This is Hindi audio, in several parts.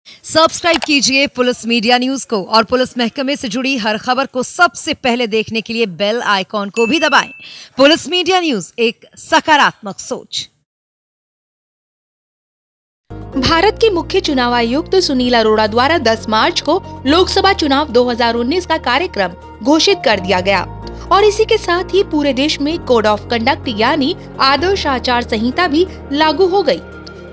सब्सक्राइब कीजिए पुलिस मीडिया न्यूज को और पुलिस महकमे से जुड़ी हर खबर को सबसे पहले देखने के लिए बेल आइकॉन को भी दबाएं। पुलिस मीडिया न्यूज, एक सकारात्मक सोच। भारत के मुख्य चुनाव आयुक्त सुनील अरोड़ा द्वारा 10 मार्च को लोकसभा चुनाव 2019 का कार्यक्रम घोषित कर दिया गया और इसी के साथ ही पूरे देश में कोड ऑफ कंडक्ट यानी आदर्श आचार संहिता भी लागू हो गई।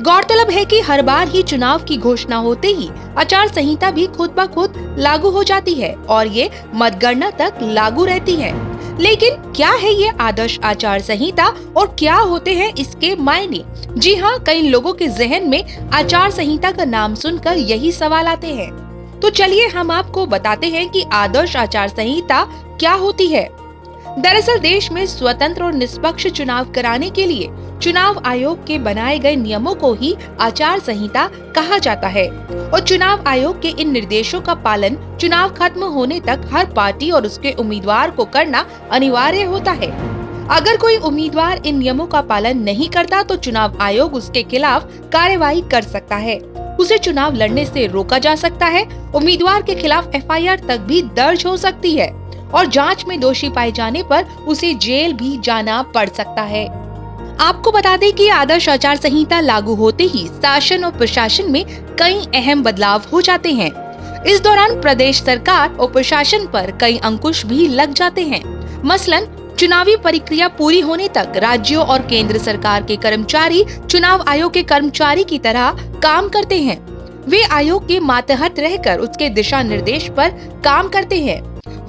गौरतलब है कि हर बार ही चुनाव की घोषणा होते ही आचार संहिता भी खुद ब खुद लागू हो जाती है और ये मतगणना तक लागू रहती है। लेकिन क्या है ये आदर्श आचार संहिता और क्या होते हैं इसके मायने? जी हाँ, कई लोगों के जहन में आचार संहिता का नाम सुनकर यही सवाल आते हैं। तो चलिए हम आपको बताते हैं कि आदर्श आचार संहिता क्या होती है। दरअसल देश में स्वतंत्र और निष्पक्ष चुनाव कराने के लिए चुनाव आयोग के बनाए गए नियमों को ही आचार संहिता कहा जाता है और चुनाव आयोग के इन निर्देशों का पालन चुनाव खत्म होने तक हर पार्टी और उसके उम्मीदवार को करना अनिवार्य होता है। अगर कोई उम्मीदवार इन नियमों का पालन नहीं करता तो चुनाव आयोग उसके खिलाफ कार्रवाई कर सकता है, उसे चुनाव लड़ने से रोका जा सकता है, उम्मीदवार के खिलाफ FIR तक भी दर्ज हो सकती है और जांच में दोषी पाए जाने पर उसे जेल भी जाना पड़ सकता है। आपको बता दें कि आदर्श आचार संहिता लागू होते ही शासन और प्रशासन में कई अहम बदलाव हो जाते हैं। इस दौरान प्रदेश सरकार और प्रशासन पर कई अंकुश भी लग जाते हैं। मसलन चुनावी प्रक्रिया पूरी होने तक राज्यों और केंद्र सरकार के कर्मचारी चुनाव आयोग के कर्मचारी की तरह काम करते हैं। वे आयोग के मातहत रहकर उसके दिशा निर्देश पर काम करते हैं।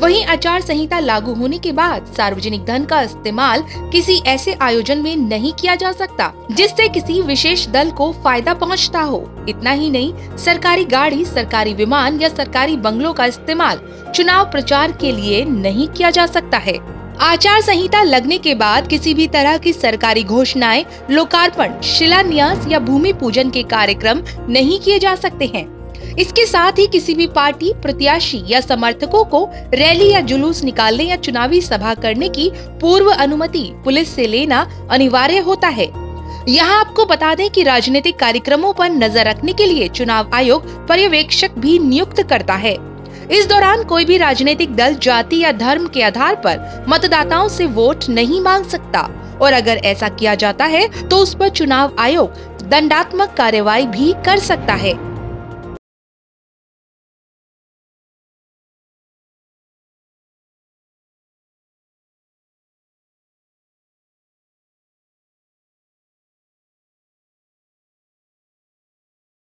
वहीं आचार संहिता लागू होने के बाद सार्वजनिक धन का इस्तेमाल किसी ऐसे आयोजन में नहीं किया जा सकता जिससे किसी विशेष दल को फायदा पहुंचता हो। इतना ही नहीं, सरकारी गाड़ी, सरकारी विमान या सरकारी बंगलों का इस्तेमाल चुनाव प्रचार के लिए नहीं किया जा सकता है। आचार संहिता लगने के बाद किसी भी तरह की सरकारी घोषणाएं, लोकार्पण, शिलान्यास या भूमि पूजन के कार्यक्रम नहीं किए जा सकते हैं। इसके साथ ही किसी भी पार्टी, प्रत्याशी या समर्थकों को रैली या जुलूस निकालने या चुनावी सभा करने की पूर्व अनुमति पुलिस से लेना अनिवार्य होता है। यहाँ आपको बता दें कि राजनीतिक कार्यक्रमों पर नजर रखने के लिए चुनाव आयोग पर्यवेक्षक भी नियुक्त करता है। इस दौरान कोई भी राजनीतिक दल जाति या धर्म के आधार पर मतदाताओं से वोट नहीं मांग सकता और अगर ऐसा किया जाता है तो उस पर चुनाव आयोग दंडात्मक कार्रवाई भी कर सकता है।